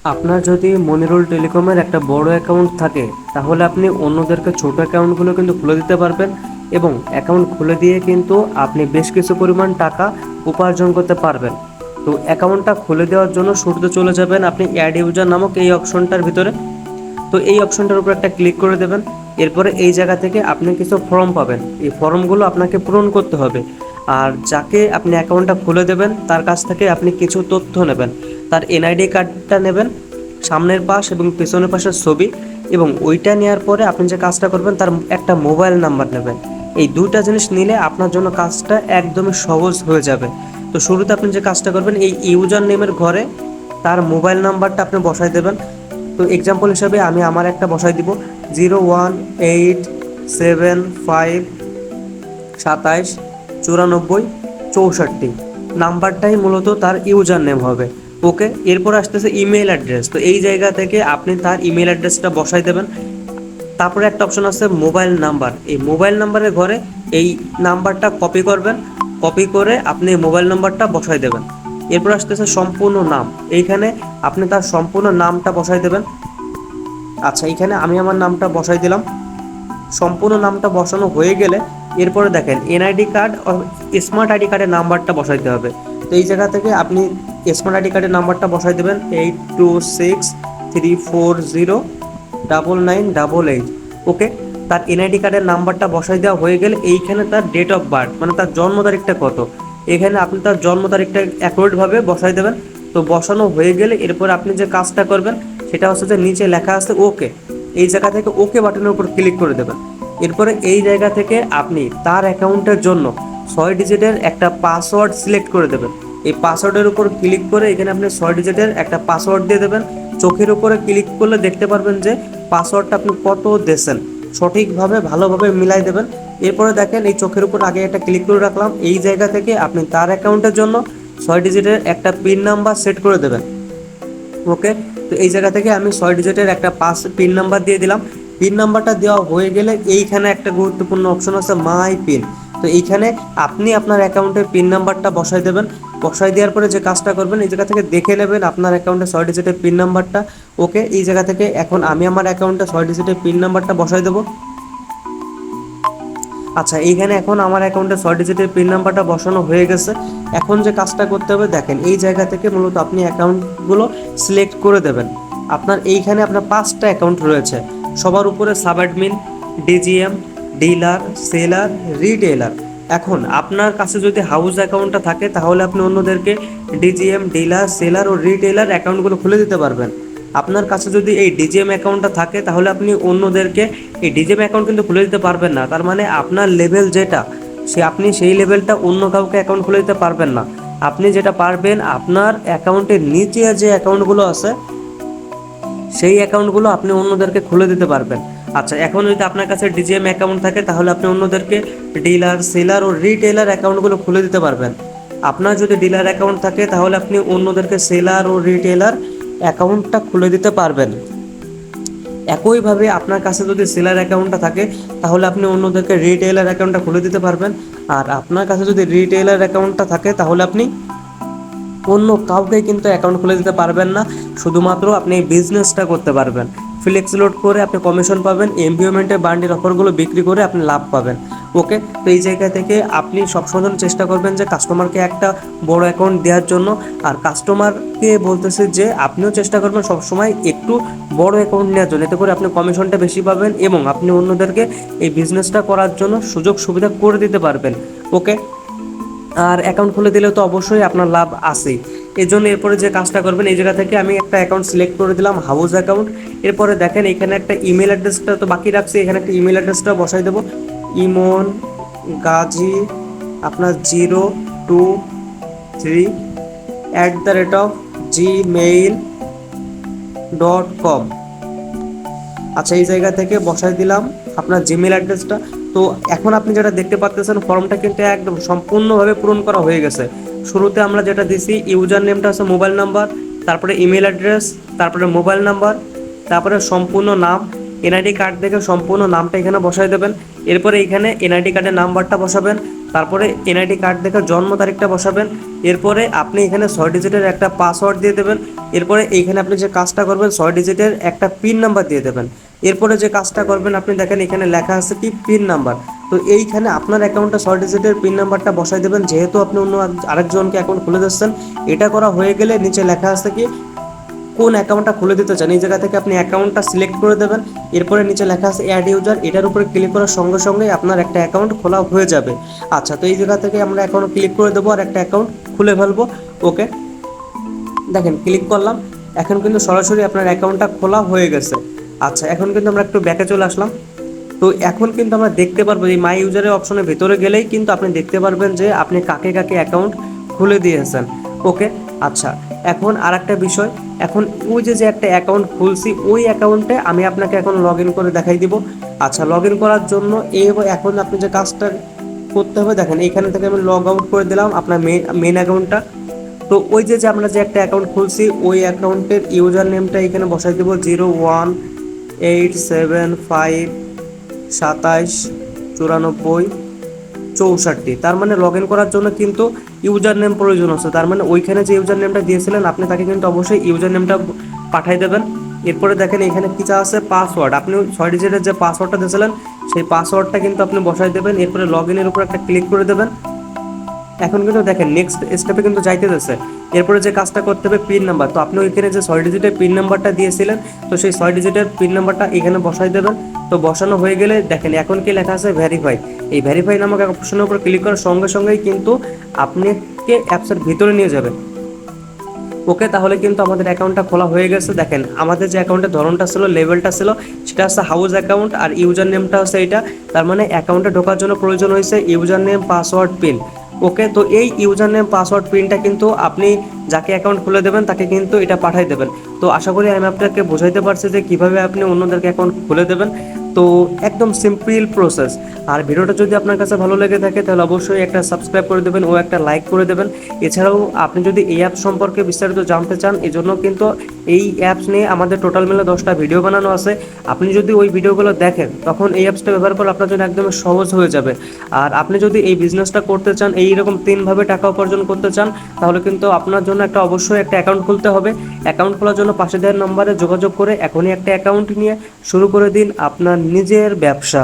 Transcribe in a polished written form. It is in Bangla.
আপনার যদি মনিরুল টেলিকমের একটা বড় অ্যাকাউন্ট থাকে তাহলে আপনি অন্যদেরকে ছোট অ্যাকাউন্টগুলো কিন্তু খুলে দিতে পারবেন এবং অ্যাকাউন্ট খুলে দিয়ে কিন্তু আপনি বেশ কিছু পরিমাণ টাকা উপার্জন করতে পারবেন। তো অ্যাকাউন্টটা খুলে দেওয়ার জন্য শুরুতে চলে যাবেন আপনি অ্যাড ইউজার নামক এই অপশনটার ভিতরে। তো এই অপশনটার উপর একটা ক্লিক করে দেবেন। এরপরে এই জায়গা থেকে আপনি কিছু ফর্ম পাবেন, এই ফর্মগুলো আপনাকে পূরণ করতে হবে। আর যাকে আপনি অ্যাকাউন্টটা খুলে দেবেন তার কাছ থেকে আপনি কিছু তথ্য নেবেন। তার এনআইডি কার্ডটা নেবেন, সামনের পাশ এবং পেছনের পাশের ছবি, এবং ওইটা নেওয়ার পরে আপনি যে কাজটা করবেন তার একটা মোবাইল নাম্বার নেবেন। এই দুইটা জিনিস নিলে আপনার জন্য কাজটা একদমই সহজ হয়ে যাবে। তো শুরুতে আপনি যে কাজটা করবেন, এই ইউজার নেমের ঘরে তার মোবাইল নাম্বারটা আপনি বসাই দেবেন। তো এক্সাম্পল হিসাবে আমি আমার একটা বসাই দিব, 01875 27 94 64 নাম্বারটাই মূলত তার ইউজার নেম হবে। ওকে, এরপর আসতেছে ইমেল অ্যাড্রেস। তো এই জায়গা থেকে আপনি তার ইমেল অ্যাড্রেসটা বসাই দেবেন। তারপরে একটা অপশন আছে মোবাইল নাম্বার, এই মোবাইল নাম্বারের ঘরে এই নাম্বারটা কপি করবেন, কপি করে আপনি মোবাইল নাম্বারটা বসাই দেবেন। এরপর আসতেছে সম্পূর্ণ নাম, এইখানে আপনি তার সম্পূর্ণ নামটা বসাই দেবেন। আচ্ছা, এইখানে আমি আমার নামটা বসাই দিলাম। সম্পূর্ণ নামটা বসানো হয়ে গেলে এরপরে দেখেন এনআইডি কার্ড, স্মার্ট আইডি কার্ডের নাম্বারটা বসাইতে হবে। তো এই জায়গা থেকে আপনি স্মার্ট আইডি কার্ডের নাম্বারটা বসাই দেবেন 8263409988। ওকে, তার এনআইডি কার্ডের নাম্বারটা বসাই দেওয়া হয়ে গেলে এইখানে তার ডেট অফ বার্থ মানে তার জন্ম তারিখটা কত, এখানে আপনি তার জন্ম তারিখটা অ্যাকুরেটভাবে বসাই দেবেন। তো বসানো হয়ে গেলে এরপর আপনি যে কাজটা করবেন সেটা হচ্ছে যে নিচে লেখা আছে ওকে, এই জায়গা থেকে ওকে বাটনের উপর ক্লিক করে দেবেন। এরপরে এই জায়গা থেকে আপনি তার অ্যাকাউন্টের জন্য 6 ডিজিটের একটা পাসওয়ার্ড সিলেক্ট করে দেবেন। এই পাসওয়ার্ডের উপর ক্লিক করে এখানে আপনি 6 ডিজিটের একটা পাসওয়ার্ড দিয়ে দেবেন। চোখের উপরে ক্লিক করলে দেখতে পারবেন যে পাসওয়ার্ডটা আপনি কত দিয়েছেন, সঠিকভাবে ভালোভাবে মিলাই দেবেন। এরপরে দেখেন এই চোখের উপর আগে একটা ক্লিক করে রাখলাম, এই জায়গা থেকে আপনি তার অ্যাকাউন্টের জন্য 6 ডিজিটের একটা পিন নাম্বার সেট করে দেবেন। ওকে, তো এই জায়গা থেকে আমি 6 ডিজিটের একটা পিন নাম্বার দিয়ে দিলাম। পিন নাম্বারটা দেওয়া হয়ে গেলে এইখানে একটা গুরুত্বপূর্ণ অপশন আছে মাই পিন। তো এইখানে আপনি আপনার অ্যাকাউন্টের পিন নাম্বারটা বসাই দেবেন। বসাই দেওয়ার পরে যে কাজটা করবেন এই জায়গা থেকে দেখে নেবেন আপনার অ্যাকাউন্টে 6 ডিজিটের পিন নাম্বারটা। ওকে, এই জায়গা থেকে এখন আমি আমার অ্যাকাউন্টে 6 ডিজিটের পিন নাম্বারটা বসাই দেবো। আচ্ছা, এইখানে এখন আমার অ্যাকাউন্টে 6 ডিজিটের পিন নাম্বারটা বসানো হয়ে গেছে। এখন যে কাজটা করতে হবে দেখেন এই জায়গা থেকে মূলত আপনি অ্যাকাউন্টগুলো সিলেক্ট করে দেবেন। আপনার এইখানে আপনার 5টা অ্যাকাউন্ট রয়েছে, সবার উপরে sub admin, DGM, dealer, seller, retailer. এখন আপনার কাছে যদি হাউস অ্যাকাউন্টটা থাকে তাহলে আপনি অন্যদেরকে ডিজিএম, ডিলার, সেলার ও রিটেলার অ্যাকাউন্টগুলো খুলে দিতে পারবেন। আপনার কাছে যদি এই ডিজিএম অ্যাকাউন্টটা থাকে তাহলে আপনি অন্যদেরকে এই ডিজিএম অ্যাকাউন্ট কিন্তু খুলে দিতে পারবেন না। তার মানে আপনার লেভেল যেটা আপনি সেই লেভেলটা অন্য কাউকে অ্যাকাউন্ট খুলে দিতে পারবেন না। আপনি যেটা পারবেন আপনার অ্যাকাউন্টের নিচে যে অ্যাকাউন্টগুলো আছে সেই অ্যাকাউন্টগুলো আপনি অন্যদেরকে খুলে দিতে পারবেন। আচ্ছা, এখন যদি আপনার কাছে ডিজিএম অ্যাকাউন্ট থাকে তাহলে আপনি অন্যদেরকে ডিলার, সেলার ও রিটেলার অ্যাকাউন্টগুলো খুলে দিতে পারবেন। আপনার যদি ডিলার অ্যাকাউন্ট থাকে তাহলে আপনি অন্যদেরকে সেলার ও রিটেলার অ্যাকাউন্টটা খুলে দিতে পারবেন। একইভাবে আপনার কাছে যদি সেলার অ্যাকাউন্টটা থাকে তাহলে আপনি অন্যদেরকে রিটেলার অ্যাকাউন্টটা খুলে দিতে পারবেন। আর আপনার কাছে যদি রিটেলার অ্যাকাউন্টটা থাকে তাহলে আপনি অন্য কাউকে কিন্তু অ্যাকাউন্ট খুলে দিতে পারবেন না, শুধুমাত্র আপনি এই বিজনেসটা করতে পারবেন। ফ্লেক্স লোড করে আপনি কমিশন পাবেন, এমপিওমেন্টের বান্ডিল অফারগুলো বিক্রি করে আপনি লাভ পাবেন। ওকে, তো এই জায়গা থেকে আপনি সবসময় চেষ্টা করবেন যে কাস্টমারকে একটা বড় অ্যাকাউন্ট দেওয়ার জন্য। আর কাস্টমারকে বলতেছে যে আপনিও চেষ্টা করবেন সবসময় একটু বড় অ্যাকাউন্ট নেওয়ার জন্য, এতে করে আপনি কমিশনটা বেশি পাবেন এবং আপনি অন্যদেরকে এই বিজনেসটা করার জন্য সুযোগ সুবিধা করে দিতে পারবেন। ওকে, আর অ্যাকাউন্ট খুলে দিলে তো অবশ্যই আপনার লাভ আছেই। এর জন্য এরপরে যে কাজটা করবেন এই জায়গা থেকে আমি একটা অ্যাকাউন্ট সিলেক্ট করে দিলাম, হাউস অ্যাকাউন্ট। এরপরে দেখেন এখানে একটা ইমেল অ্যাড্রেসটা তো বাকি রাখছি, এখানে একটা ইমেল অ্যাড্রেসটা বসাই দেবো, ইমন গাজী আপনার 023@gmail.com। আচ্ছা, এই জায়গা থেকে বসাই দিলাম আপনার জিমেল অ্যাড্রেসটা। তো এখন আপনি যেটা দেখতে পাচ্ছেন ফর্মটা কিন্তু একদম সম্পূর্ণভাবে পূরণ করা হয়ে গেছে। শুরুতে আমরা যেটা দিছি ইউজার নেমটা আছে মোবাইল নাম্বার, তারপরে ইমেল অ্যাড্রেস, তারপরে মোবাইল নাম্বার, তারপরে সম্পূর্ণ নাম, এনআইডি কার্ড থেকে সম্পূর্ণ নামটা এখানে বসাই দেবেন। এরপরে এখানে এনআইডি কার্ডের নাম্বারটা বসাবেন, তারপরে এনআইডি কার্ড দেখে জন্ম তারিখটা বসাবেন। এরপরে আপনি এখানে 6 ডিজিটের একটা পাসওয়ার্ড দিয়ে দেবেন। এরপরে এইখানে আপনি যে কাজটা করবেন 6 ডিজিটের একটা পিন নাম্বার দিয়ে দেবেন। এরপরে যে কাজটা করবেন আপনি দেখেন এখানে লেখা আছে কি পিন নাম্বার। তো এইখানে আপনার অ্যাকাউন্টে 6 ডিজিটের পিন নাম্বারটা বসাই দেবেন, যেহেতু আপনি অন্য আরেকজনকে অ্যাকাউন্ট খুলে দিচ্ছেন। এটা করা হয়ে গেলে নিচে লেখা আছে কি কোন অ্যাকাউন্টটা খুলে দিতে চান, এই জায়গা থেকে আপনি অ্যাকাউন্টটা সিলেক্ট করে দেবেন। এরপরে নিচে লেখা আছে অ্যাড ইউজার, এটার উপরে ক্লিক করার সঙ্গে সঙ্গে আপনার একটা অ্যাকাউন্ট খোলা হয়ে যাবে। আচ্ছা, তো এই জায়গা থেকে আমরা অ্যাকাউন্ট ক্লিক করে দেবো আর একটা অ্যাকাউন্ট খুলে ফেলবো। ওকে, দেখেন ক্লিক করলাম, এখন কিন্তু সরাসরি আপনার অ্যাকাউন্টটা খোলা হয়ে গেছে। আচ্ছা, এখন কিন্তু আমরা একটু ব্যাকে চলে আসলাম। তো এখন কিন্তু আমরা দেখতে পারবো এই মাই ইউজারের অপশনের ভিতরে গেলেই কিন্তু আপনি দেখতে পারবেন যে আপনি কাকে কাকে অ্যাকাউন্ট খুলে দিয়েছেন। ওকে, আচ্ছা, এখন আর একটা বিষয়, এখন ওই যে একটা অ্যাকাউন্ট খুলছি ওই অ্যাকাউন্টে আমি আপনাকে এখন লগ ইন করে দেখাই দিব। আচ্ছা, লগ ইন করার জন্য এখন আপনি যে কাজটা করতে হবে দেখেন এখানে থেকে আমি লগ আউট করে দিলাম আপনার মেন অ্যাকাউন্টটা। তো ওই যে আমরা যে একটা অ্যাকাউন্ট খুলছি ওই অ্যাকাউন্টের ইউজার নেমটা এখানে বসাই দেবো 0187579464। তার মানে লগ ইন করার জন্য কিন্তু ইউজার নেম প্রয়োজন হচ্ছে। তার মানে ওইখানে যে ইউজার নেমটা দিয়েছিলেন আপনি তাকে কিন্তু অবশ্যই ইউজার নেমটা পাঠিয়ে দেবেন। এরপরে দেখেন এখানে কি চা আছে পাসওয়ার্ড, আপনি 6 ডিজিটের যে পাসওয়ার্ডটা দিয়েছিলেন সেই পাসওয়ার্ডটা কিন্তু আপনি বসাই দেবেন। এরপরে লগ ইনের উপর একটা ক্লিক করে দেবেন। এখন কিন্তু দেখেন নেক্সট স্টেপে কিন্তু যাইতে দিচ্ছে। এরপরে যে কাজটা করতে হবে পিন নাম্বার, তো আপনি ওইখানে যে 6 ডিজিটের পিন নাম্বারটা দিয়েছিলেন তো সেই 6 ডিজিটের পিন নাম্বারটা এখানে বসাই দেবেন। তো বসানো হয়ে গেলে দেখেন এখন কি লেখা আছে ভেরিফাই। এই ভেরিফাই নামক অপশনের উপর ক্লিক করার সঙ্গে সঙ্গেই কিন্তু আপনাকে অ্যাপসের ভিতরে নিয়ে যাবে। ওকে, তাহলে কিন্তু আমাদের অ্যাকাউন্টটা খোলা হয়ে গেছে। দেখেন আমাদের যে অ্যাকাউন্টের ধরনটা ছিল, লেভেলটা ছিল, সেটা হচ্ছে হাউস অ্যাকাউন্ট আর ইউজার নেমটা হচ্ছে এইটা। তার মানে অ্যাকাউন্টে ঢোকার জন্য প্রয়োজন হয়েছে ইউজার নেম পাসওয়ার্ড পিন। ওকে, তো এই ইউজার নেম পাসওয়ার্ড পিনটা কিন্তু আপনি যাকে অ্যাকাউন্ট খুলে দেবেন তাকে কিন্তু এটা পাঠিয়ে দেবেন। তো আশা করি আমি আপনাকে বোঝাইতে পারছি যে কীভাবে আপনি অন্যদেরকে অ্যাকাউন্ট খুলে দেবেন। তো একদম সিম্পল প্রসেস। আর ভিডিওটা যদি আপনার কাছে ভালো লেগে থাকে তাহলে অবশ্যই একটা সাবস্ক্রাইব করে দেবেন ও একটা লাইক করে দেবেন। এছাড়াও আপনি যদি এই অ্যাপ সম্পর্কে বিস্তারিত জানতে চান, এজন্য কিন্তু এই অ্যাপস নিয়ে আমাদের টোটাল মিলে 10টা ভিডিও বানানো আছে। আপনি যদি ওই ভিডিওগুলো দেখেন তখন এই অ্যাপসটা ব্যবহার করলে আপনার জন্য একদম সহজ হয়ে যাবে। আর আপনি যদি এই বিজনেসটা করতে চান, এইরকম 3ভাবে টাকা উপার্জন করতে চান, তাহলে কিন্তু আপনার জন্য অবশ্যই একটা অ্যাকাউন্ট খুলতে হবে। অ্যাকাউন্ট খোলার জন্য পাশে দেওয়ার নম্বরে যোগাযোগ করে এখনই একটা অ্যাকাউন্ট নিয়ে শুরু করে দিন আপনার নিজের ব্যবসা।